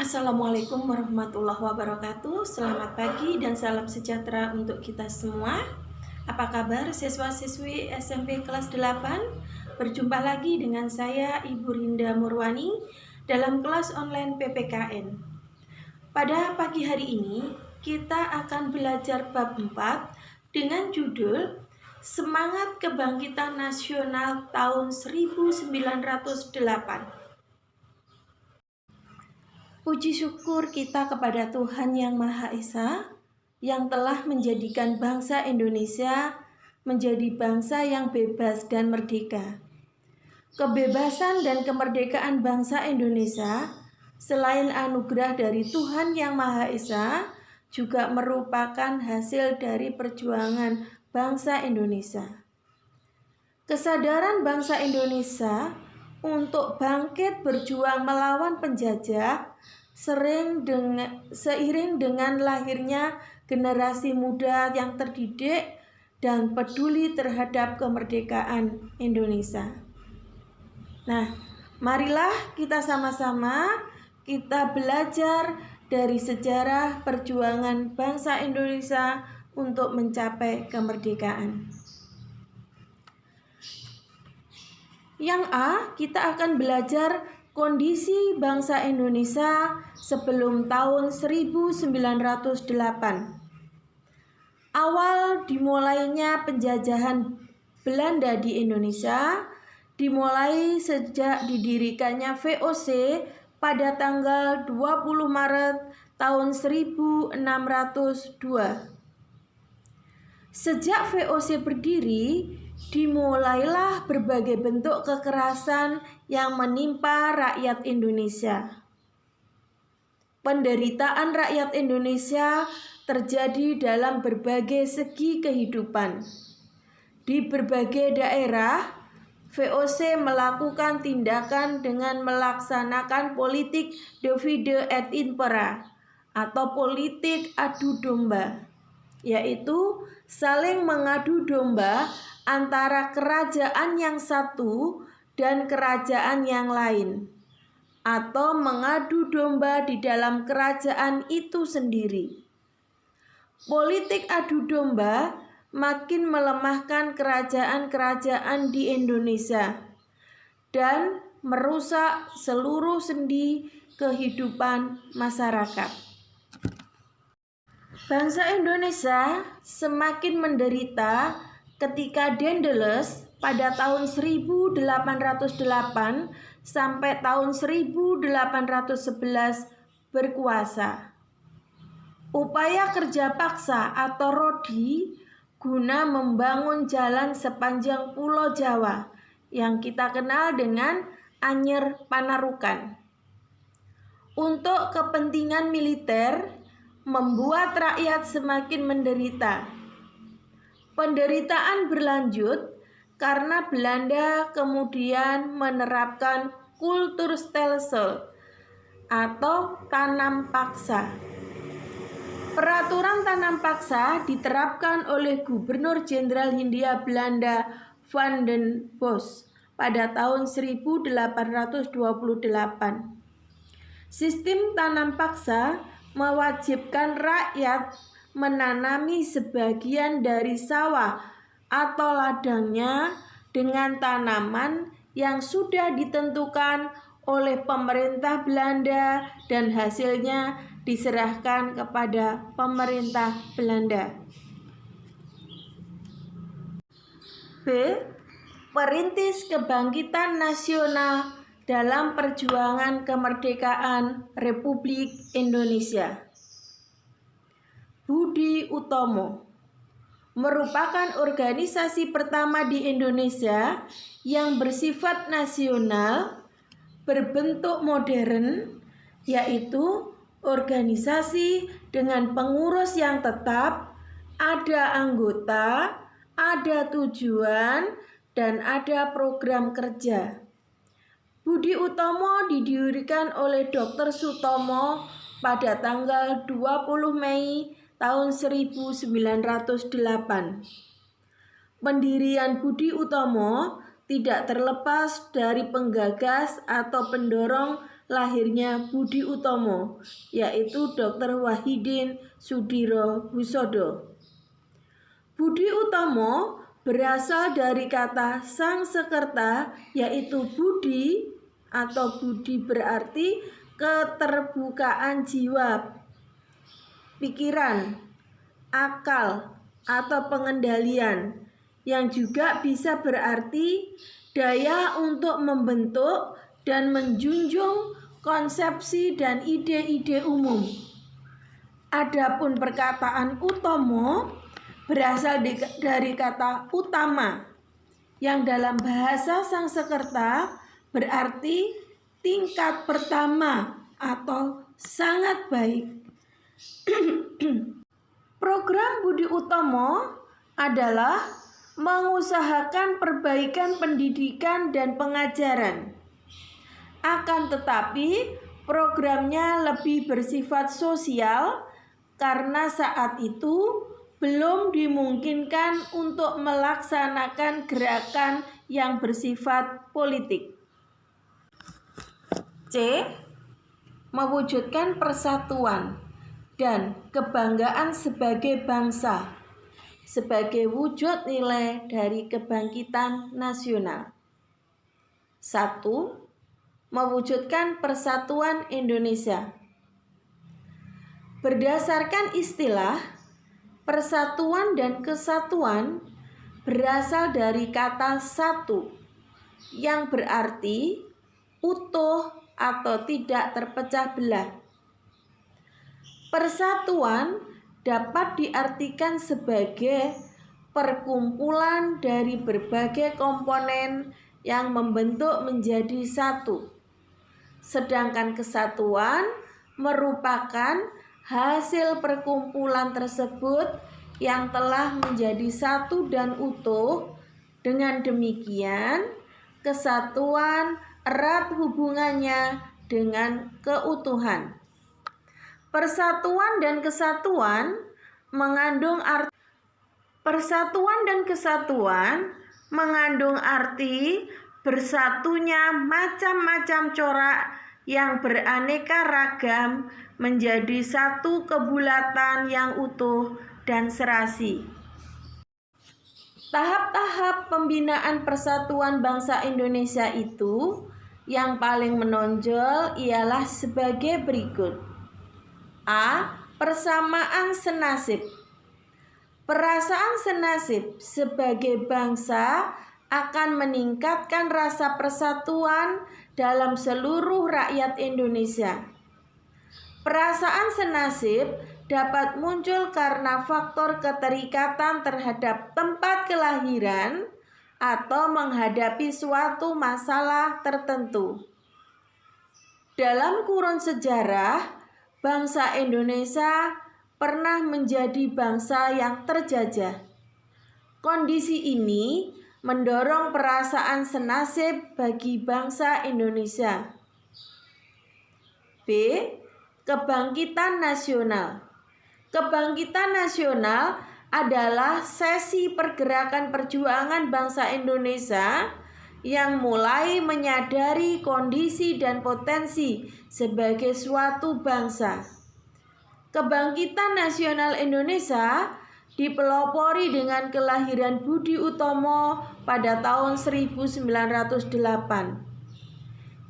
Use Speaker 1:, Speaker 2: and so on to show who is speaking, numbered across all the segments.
Speaker 1: Assalamualaikum warahmatullahi wabarakatuh. Selamat pagi dan salam sejahtera untuk kita semua. Apa kabar siswa-siswi SMP kelas 8? Berjumpa lagi dengan saya Ibu Rinda Murwani dalam kelas online PPKN. Pada pagi hari ini kita akan belajar bab 4 dengan judul Semangat Kebangkitan Nasional tahun 1908. Puji syukur kita kepada Tuhan Yang Maha Esa yang telah menjadikan bangsa Indonesia menjadi bangsa yang bebas dan merdeka. Kebebasan dan kemerdekaan bangsa Indonesia selain anugerah dari Tuhan Yang Maha Esa juga merupakan hasil dari perjuangan bangsa Indonesia. Kesadaran bangsa Indonesia untuk bangkit berjuang melawan penjajah seiring dengan lahirnya generasi muda yang terdidik dan peduli terhadap kemerdekaan Indonesia. Nah, marilah kita sama-sama kita belajar dari sejarah perjuangan bangsa Indonesia untuk mencapai kemerdekaan. Yang A, kita akan belajar kondisi bangsa Indonesia sebelum tahun 1908. Awal dimulainya penjajahan Belanda di Indonesia dimulai sejak didirikannya VOC pada tanggal 20 Maret tahun 1602. Sejak VOC berdiri, dimulailah berbagai bentuk kekerasan yang menimpa rakyat Indonesia. Penderitaan rakyat Indonesia terjadi dalam berbagai segi kehidupan. Di berbagai daerah, VOC melakukan tindakan dengan melaksanakan politik divide et impera atau politik adu domba, yaitu saling mengadu domba antara kerajaan yang satu dan kerajaan yang lain, atau mengadu domba di dalam kerajaan itu sendiri. Politik adu domba makin melemahkan kerajaan-kerajaan di Indonesia dan merusak seluruh sendi kehidupan masyarakat. Bangsa Indonesia semakin menderita ketika Daendels pada tahun 1808 sampai tahun 1811 berkuasa. Upaya kerja paksa atau rodi guna membangun jalan sepanjang Pulau Jawa yang kita kenal dengan Anyer Panarukan. Untuk kepentingan militer membuat rakyat semakin menderita. Penderitaan berlanjut karena Belanda kemudian menerapkan kultur stelsel atau tanam paksa. Peraturan tanam paksa diterapkan oleh Gubernur Jenderal Hindia Belanda Van den Bosch pada tahun 1828. Sistem tanam paksa mewajibkan rakyat menanami sebagian dari sawah atau ladangnya dengan tanaman yang sudah ditentukan oleh pemerintah Belanda dan hasilnya diserahkan kepada pemerintah Belanda. B. Perintis kebangkitan nasional dalam perjuangan kemerdekaan Republik Indonesia. Budi Utomo merupakan organisasi pertama di Indonesia yang bersifat nasional, berbentuk modern, yaitu organisasi dengan pengurus yang tetap, ada anggota, ada tujuan, dan ada program kerja. Budi Utomo didirikan oleh Dr. Sutomo pada tanggal 20 Mei tahun 1908. Pendirian Budi Utomo tidak terlepas dari penggagas atau pendorong lahirnya Budi Utomo, yaitu Dr. Wahidin Sudirohusodo. Budi Utomo berasal dari kata Sangsekerta, yaitu budi, atau budi berarti keterbukaan jiwa, pikiran, akal, atau pengendalian, yang juga bisa berarti daya untuk membentuk dan menjunjung konsepsi dan ide-ide umum. Adapun perkataan utomo berasal dari kata utama, yang dalam bahasa Sangsekerta berarti tingkat pertama atau sangat baik. Program Budi Utomo adalah mengusahakan perbaikan pendidikan dan pengajaran. Akan tetapi, programnya lebih bersifat sosial karena saat itu belum dimungkinkan untuk melaksanakan gerakan yang bersifat politik. C. Mewujudkan persatuan dan kebanggaan sebagai bangsa sebagai wujud nilai dari kebangkitan nasional. 1. Mewujudkan persatuan Indonesia. Berdasarkan istilah, persatuan dan kesatuan berasal dari kata satu, yang berarti utuh atau tidak terpecah belah. Persatuan dapat diartikan sebagai perkumpulan dari berbagai komponen yang membentuk menjadi satu. Sedangkan kesatuan merupakan hasil perkumpulan tersebut yang telah menjadi satu dan utuh. Dengan demikian, kesatuan erat hubungannya dengan keutuhan. Persatuan dan kesatuan mengandung arti bersatunya macam-macam corak yang beraneka ragam menjadi satu kebulatan yang utuh dan serasi. Tahap-tahap pembinaan persatuan bangsa Indonesia itu yang paling menonjol ialah sebagai berikut. A. Persamaan senasib. Perasaan senasib sebagai bangsa akan meningkatkan rasa persatuan dalam seluruh rakyat Indonesia. Perasaan senasib dapat muncul karena faktor keterikatan terhadap tempat kelahiran atau menghadapi suatu masalah tertentu. Dalam kurun sejarah, bangsa Indonesia pernah menjadi bangsa yang terjajah. Kondisi ini mendorong perasaan senasib bagi bangsa Indonesia. B. Kebangkitan nasional. Kebangkitan nasional adalah sesi pergerakan perjuangan bangsa Indonesia yang mulai menyadari kondisi dan potensi sebagai suatu bangsa. Kebangkitan nasional Indonesia dipelopori dengan kelahiran Budi Utomo pada tahun 1908.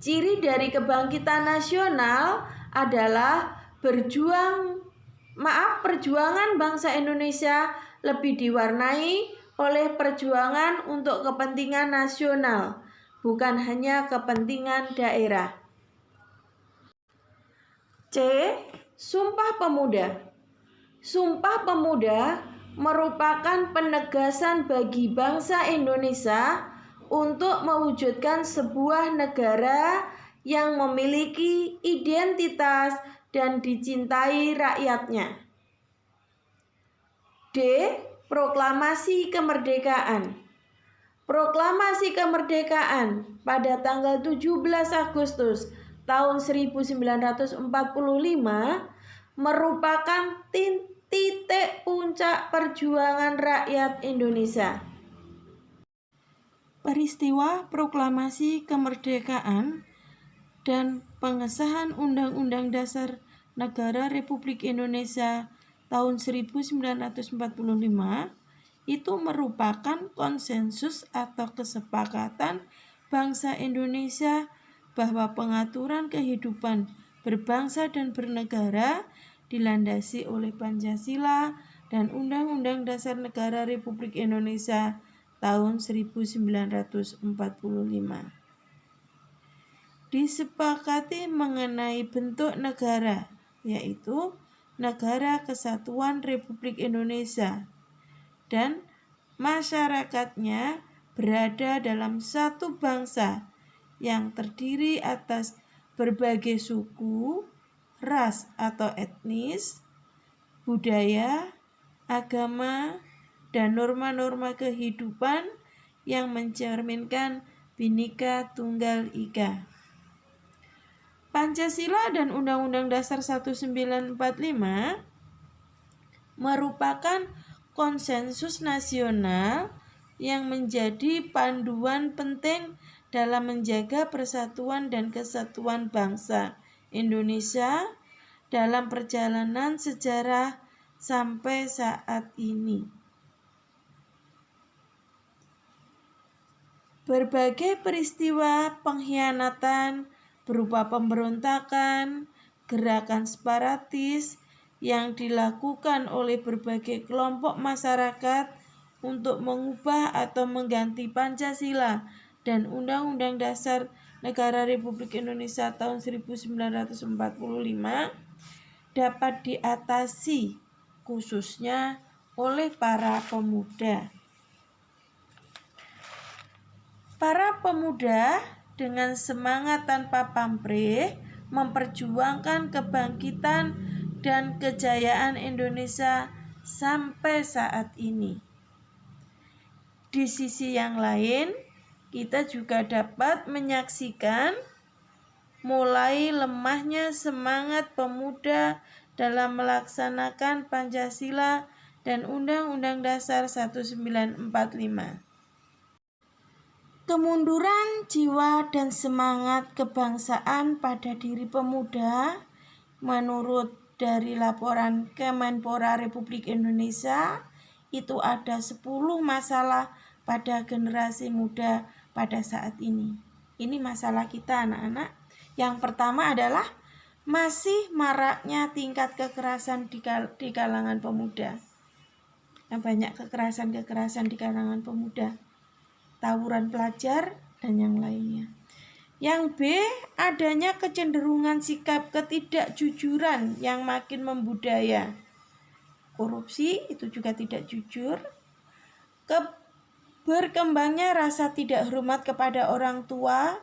Speaker 1: Ciri dari kebangkitan nasional adalah perjuangan bangsa Indonesia lebih diwarnai oleh perjuangan untuk kepentingan nasional, bukan hanya kepentingan daerah. C. Sumpah Pemuda. Sumpah Pemuda merupakan penegasan bagi bangsa Indonesia untuk mewujudkan sebuah negara yang memiliki identitas dan dicintai rakyatnya. D. Proklamasi Kemerdekaan. Proklamasi Kemerdekaan pada tanggal 17 Agustus tahun 1945 merupakan titik puncak perjuangan rakyat Indonesia. Peristiwa proklamasi kemerdekaan dan pengesahan Undang-Undang Dasar Negara Republik Indonesia tahun 1945 itu merupakan konsensus atau kesepakatan bangsa Indonesia bahwa pengaturan kehidupan berbangsa dan bernegara dilandasi oleh Pancasila dan Undang-Undang Dasar Negara Republik Indonesia tahun 1945. Disepakati mengenai bentuk negara, yaitu Negara Kesatuan Republik Indonesia, dan masyarakatnya berada dalam satu bangsa yang terdiri atas berbagai suku, ras atau etnis, budaya, agama, dan norma-norma kehidupan yang mencerminkan Bhinneka Tunggal Ika. Pancasila dan Undang-Undang Dasar 1945 merupakan konsensus nasional yang menjadi panduan penting dalam menjaga persatuan dan kesatuan bangsa Indonesia dalam perjalanan sejarah sampai saat ini. Berbagai peristiwa pengkhianatan berupa pemberontakan, gerakan separatis yang dilakukan oleh berbagai kelompok masyarakat untuk mengubah atau mengganti Pancasila dan Undang-Undang Dasar Negara Republik Indonesia tahun 1945 dapat diatasi khususnya oleh para pemuda. Para pemuda dengan semangat tanpa pamrih memperjuangkan kebangkitan dan kejayaan Indonesia sampai saat ini. Di sisi yang lain, kita juga dapat menyaksikan mulai lemahnya semangat pemuda dalam melaksanakan Pancasila dan Undang-Undang Dasar 1945. Kemunduran jiwa dan semangat kebangsaan pada diri pemuda, menurut dari laporan Kemenpora Republik Indonesia, itu ada 10 masalah pada generasi muda pada saat ini. Ini masalah kita anak-anak. Yang pertama adalah masih maraknya tingkat kekerasan di kalangan pemuda. Banyak kekerasan di kalangan pemuda, tawuran pelajar, dan yang lainnya. Yang B, adanya kecenderungan sikap ketidakjujuran yang makin membudaya. Korupsi itu juga tidak jujur. Berkembangnya rasa tidak hormat kepada orang tua,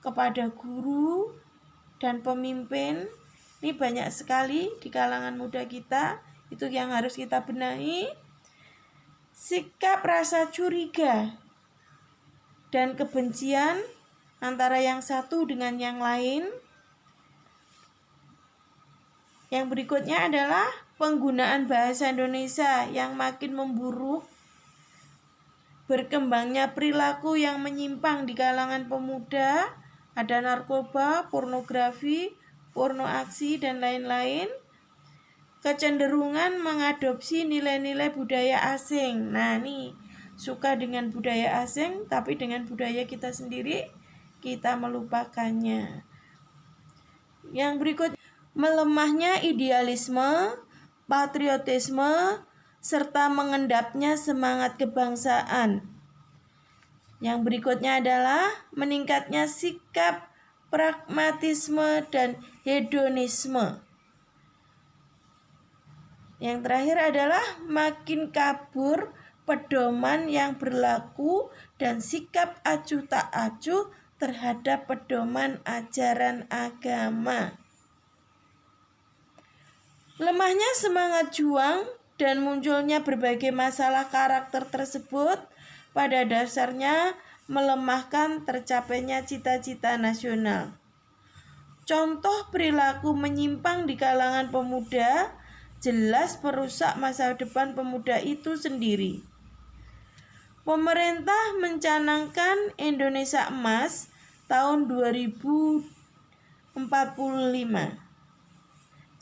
Speaker 1: kepada guru, dan pemimpin. Ini banyak sekali di kalangan muda kita, itu yang harus kita benahi. Sikap rasa curiga dan kebencian antara yang satu dengan yang lain. Yang berikutnya adalah penggunaan bahasa Indonesia yang makin memburuk. Berkembangnya perilaku yang menyimpang di kalangan pemuda, ada narkoba, pornografi, porno aksi, dan lain-lain. Kecenderungan mengadopsi nilai-nilai budaya asing. Nah, nih suka dengan budaya asing, tapi dengan budaya kita sendiri kita melupakannya. Yang berikut, melemahnya idealisme, patriotisme, serta mengendapnya semangat kebangsaan. Yang berikutnya adalah meningkatnya sikap pragmatisme dan hedonisme. Yang terakhir adalah makin kabur pedoman yang berlaku dan sikap acuh tak acuh terhadap pedoman ajaran agama. Lemahnya semangat juang dan munculnya berbagai masalah karakter tersebut pada dasarnya melemahkan tercapainya cita-cita nasional. Contoh perilaku menyimpang di kalangan pemuda jelas merusak masa depan pemuda itu sendiri. Pemerintah mencanangkan Indonesia Emas tahun 2025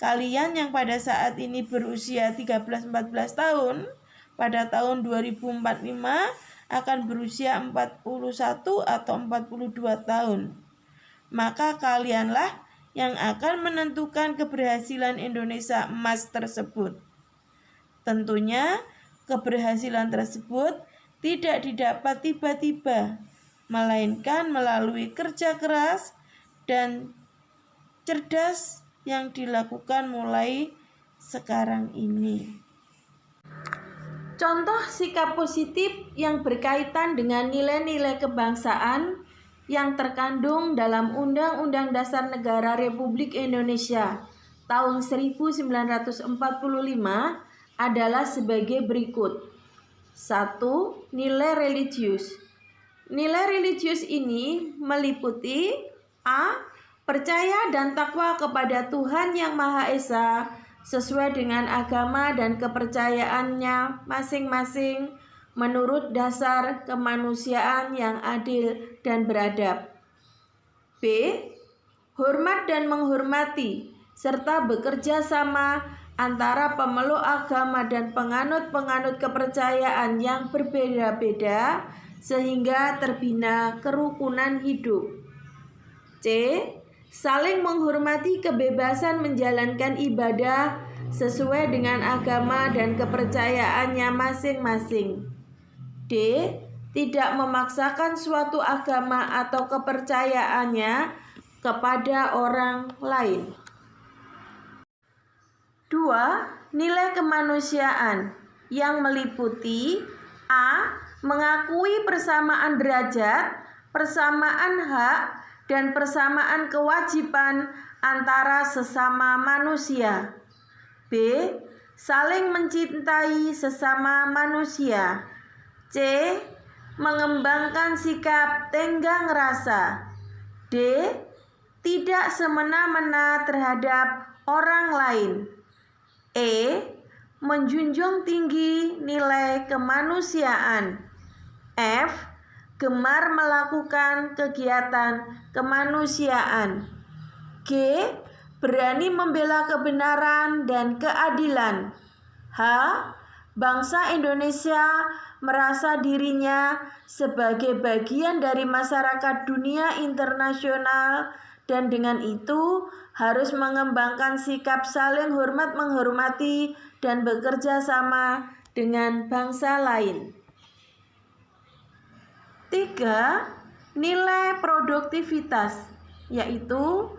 Speaker 2: Kalian yang pada saat ini berusia 13-14 tahun, pada tahun 2045 akan berusia 41 atau 42 tahun. Maka kalianlah yang akan menentukan keberhasilan Indonesia Emas tersebut. Tentunya keberhasilan tersebut tidak didapat tiba-tiba, melainkan melalui kerja keras dan cerdas yang dilakukan mulai sekarang ini.
Speaker 1: Contoh sikap positif yang berkaitan dengan nilai-nilai kebangsaan yang terkandung dalam Undang-Undang Dasar Negara Republik Indonesia tahun 1945 adalah sebagai berikut. 1. Nilai religius. Nilai religius ini meliputi A. Percaya dan takwa kepada Tuhan Yang Maha Esa sesuai dengan agama dan kepercayaannya masing-masing menurut dasar kemanusiaan yang adil dan beradab. B. Hormat dan menghormati serta bekerja sama antara pemeluk agama dan penganut-penganut kepercayaan yang berbeda-beda sehingga terbina kerukunan hidup. C. Saling menghormati kebebasan menjalankan ibadah sesuai dengan agama dan kepercayaannya masing-masing. D. Tidak memaksakan suatu agama atau kepercayaannya kepada orang lain. 2. Nilai kemanusiaan yang meliputi A. Mengakui persamaan derajat, persamaan hak, dan persamaan kewajiban antara sesama manusia. B. Saling mencintai sesama manusia. C. Mengembangkan sikap tenggang rasa. D. Tidak semena-mena terhadap orang lain. E. Menjunjung tinggi nilai kemanusiaan. F. Gemar melakukan kegiatan kemanusiaan. G. Berani membela kebenaran dan keadilan. H. Bangsa Indonesia merasa dirinya sebagai bagian dari masyarakat dunia internasional dan dengan itu harus mengembangkan sikap saling hormat menghormati dan bekerja sama dengan bangsa lain. 3. Nilai produktivitas, yaitu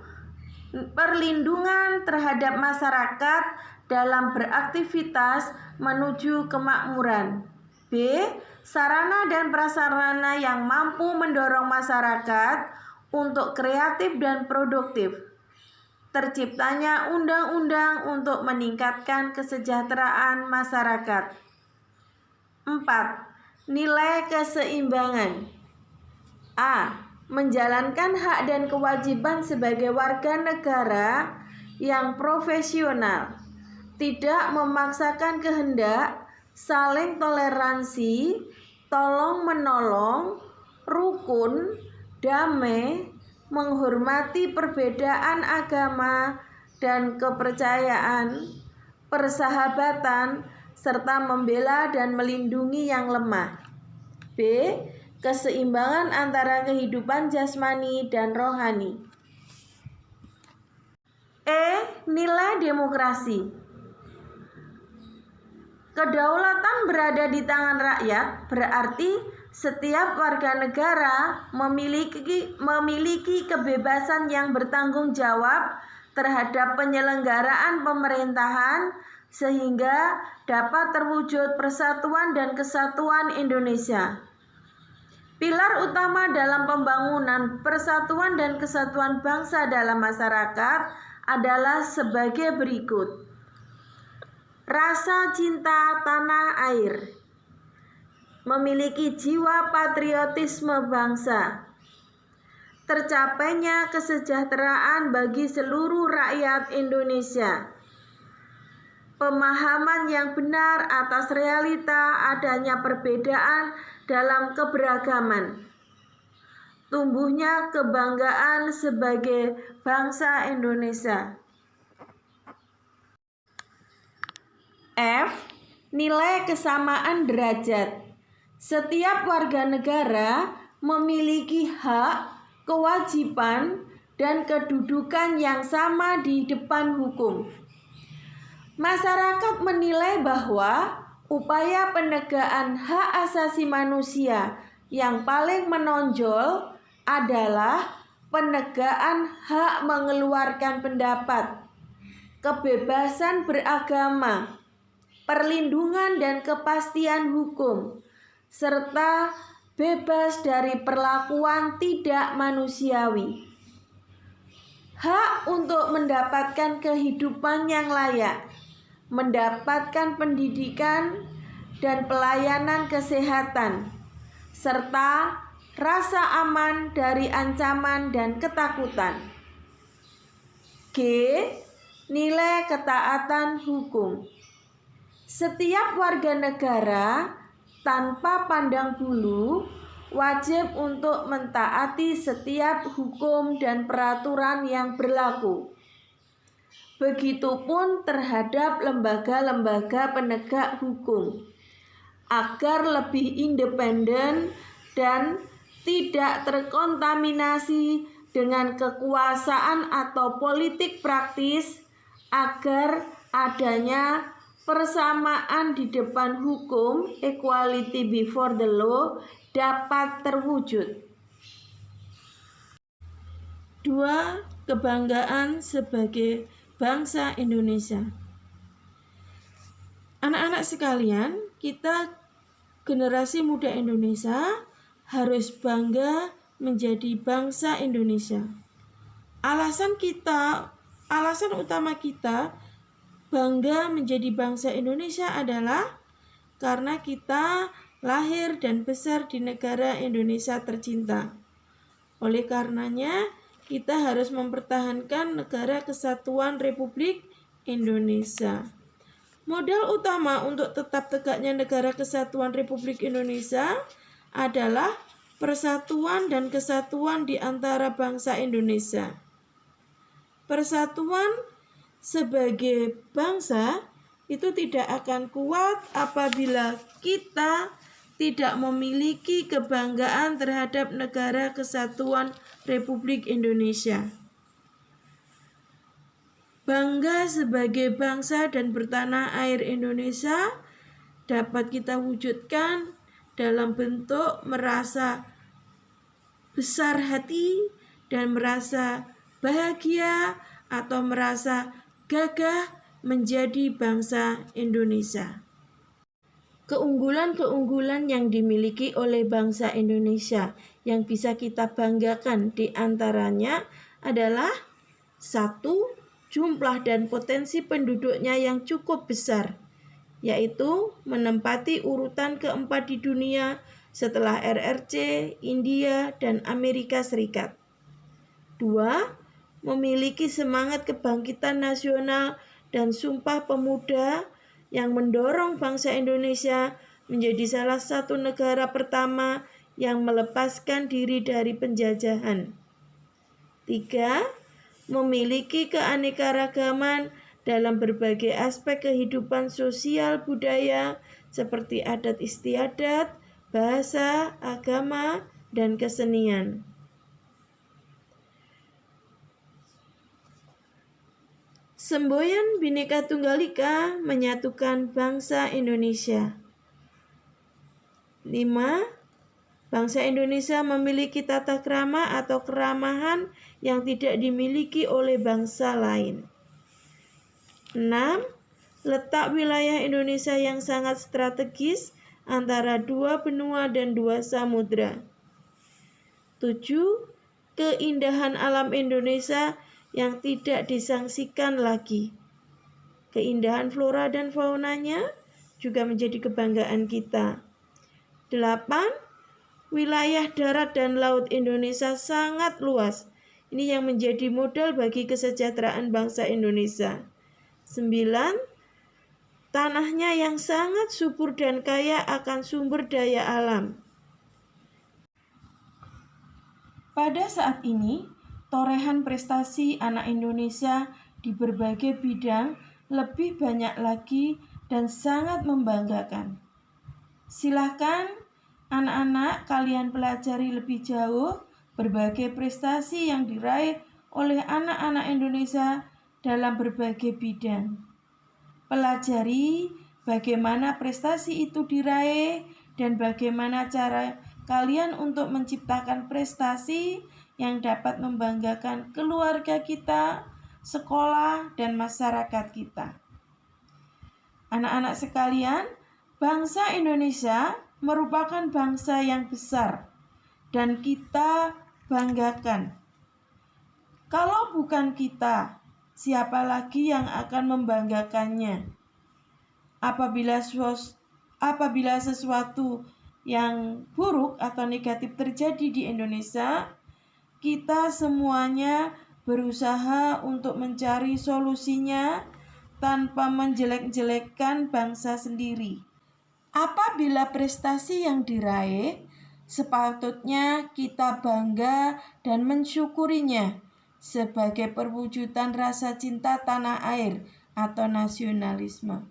Speaker 1: perlindungan terhadap masyarakat dalam beraktivitas menuju kemakmuran. B. Sarana dan prasarana yang mampu mendorong masyarakat untuk kreatif dan produktif. Terciptanya undang-undang untuk meningkatkan kesejahteraan masyarakat. 4. Nilai keseimbangan. A. Menjalankan hak dan kewajiban sebagai warga negara yang profesional, tidak memaksakan kehendak, saling toleransi, tolong-menolong, rukun, damai, menghormati perbedaan agama dan kepercayaan, persahabatan, serta membela dan melindungi yang lemah. B. Keseimbangan antara kehidupan jasmani dan rohani. E. Nilai demokrasi. Kedaulatan berada di tangan rakyat berarti setiap warga negara memiliki kebebasan yang bertanggung jawab terhadap penyelenggaraan pemerintahan sehingga dapat terwujud persatuan dan kesatuan Indonesia. Pilar utama dalam pembangunan persatuan dan kesatuan bangsa dalam masyarakat adalah sebagai berikut. Rasa cinta tanah air, memiliki jiwa patriotisme bangsa, tercapainya kesejahteraan bagi seluruh rakyat Indonesia, pemahaman yang benar atas realita adanya perbedaan dalam keberagaman, tumbuhnya kebanggaan sebagai bangsa Indonesia. F. Nilai kesamaan derajat. Setiap warga negara memiliki hak, kewajiban, dan kedudukan yang sama di depan hukum. Masyarakat menilai bahwa upaya penegakan hak asasi manusia yang paling menonjol adalah penegakan hak mengeluarkan pendapat, kebebasan beragama, perlindungan dan kepastian hukum, serta bebas dari perlakuan tidak manusiawi. Hak untuk mendapatkan kehidupan yang layak, mendapatkan pendidikan dan pelayanan kesehatan, serta rasa aman dari ancaman dan ketakutan. G. Nilai ketaatan hukum. Setiap warga negara tanpa pandang bulu wajib untuk mentaati setiap hukum dan peraturan yang berlaku. Begitupun terhadap lembaga-lembaga penegak hukum, agar lebih independen dan tidak terkontaminasi dengan kekuasaan atau politik praktis, agar adanya persamaan di depan hukum, equality before the law, dapat terwujud. 2. Kebanggaan sebagai bangsa Indonesia. Anak-anak sekalian, kita generasi muda Indonesia harus bangga menjadi bangsa Indonesia. Alasan utama kita bangga menjadi bangsa Indonesia adalah karena kita lahir dan besar di negara Indonesia tercinta. Oleh karenanya, kita harus mempertahankan Negara Kesatuan Republik Indonesia. Modal utama untuk tetap tegaknya Negara Kesatuan Republik Indonesia adalah persatuan dan kesatuan di antara bangsa Indonesia. Persatuan sebagai bangsa itu tidak akan kuat apabila kita tidak memiliki kebanggaan terhadap Negara Kesatuan Republik Indonesia. Bangga sebagai bangsa dan bertanah air Indonesia dapat kita wujudkan dalam bentuk merasa besar hati dan merasa bahagia atau merasa gagah menjadi bangsa Indonesia. Keunggulan-keunggulan yang dimiliki oleh bangsa Indonesia yang bisa kita banggakan di antaranya adalah 1. Jumlah dan potensi penduduknya yang cukup besar, yaitu menempati urutan keempat di dunia setelah RRC, India, dan Amerika Serikat. 2. Memiliki semangat kebangkitan nasional dan sumpah pemuda yang mendorong bangsa Indonesia menjadi salah satu negara pertama yang melepaskan diri dari penjajahan. 3. Memiliki keanekaragaman dalam berbagai aspek kehidupan sosial budaya seperti adat istiadat, bahasa, agama, dan kesenian. Semboyan Bhinneka Tunggal Ika menyatukan bangsa Indonesia. 5. Bangsa Indonesia memiliki tata krama atau keramahan yang tidak dimiliki oleh bangsa lain. 6. Letak wilayah Indonesia yang sangat strategis antara 2 benua dan 2 samudra. 7. Keindahan alam Indonesia yang tidak disangsikan lagi. Keindahan flora dan faunanya juga menjadi kebanggaan kita. 8. Wilayah darat dan laut Indonesia sangat luas. Ini yang menjadi modal bagi kesejahteraan bangsa Indonesia. 9. Tanahnya yang sangat subur dan kaya akan sumber daya alam.
Speaker 2: Pada saat ini, torehan prestasi anak Indonesia di berbagai bidang lebih banyak lagi dan sangat membanggakan. Silahkan anak-anak kalian pelajari lebih jauh berbagai prestasi yang diraih oleh anak-anak Indonesia dalam berbagai bidang. Pelajari bagaimana prestasi itu diraih dan bagaimana cara kalian untuk menciptakan prestasi yang dapat membanggakan keluarga kita, sekolah, dan masyarakat kita. Anak-anak sekalian, bangsa Indonesia merupakan bangsa yang besar dan kita banggakan. Kalau bukan kita, siapa lagi yang akan membanggakannya? Apabila sesuatu yang buruk atau negatif terjadi di Indonesia, kita semuanya berusaha untuk mencari solusinya tanpa menjelek-jelekkan bangsa sendiri. Apabila prestasi yang diraih, sepatutnya kita bangga dan mensyukurinya sebagai perwujudan rasa cinta tanah air atau nasionalisme.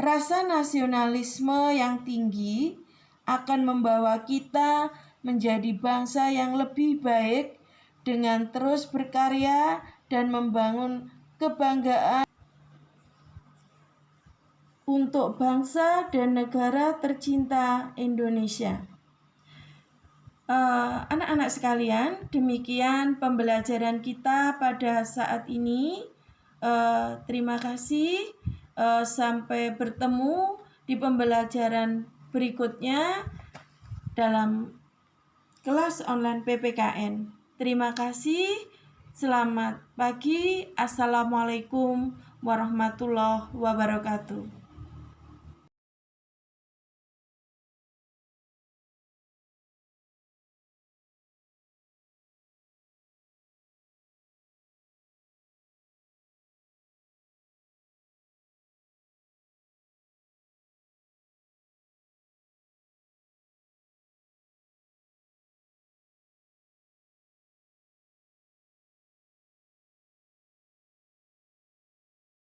Speaker 2: Rasa nasionalisme yang tinggi akan membawa kita menjadi bangsa yang lebih baik dengan terus berkarya dan membangun kebanggaan untuk bangsa dan negara tercinta Indonesia. Anak-anak sekalian, demikian pembelajaran kita pada saat ini. Terima kasih. Sampai bertemu di pembelajaran berikutnya dalam kelas online PPKN. Terima kasih. Selamat pagi. Assalamualaikum warahmatullahi wabarakatuh.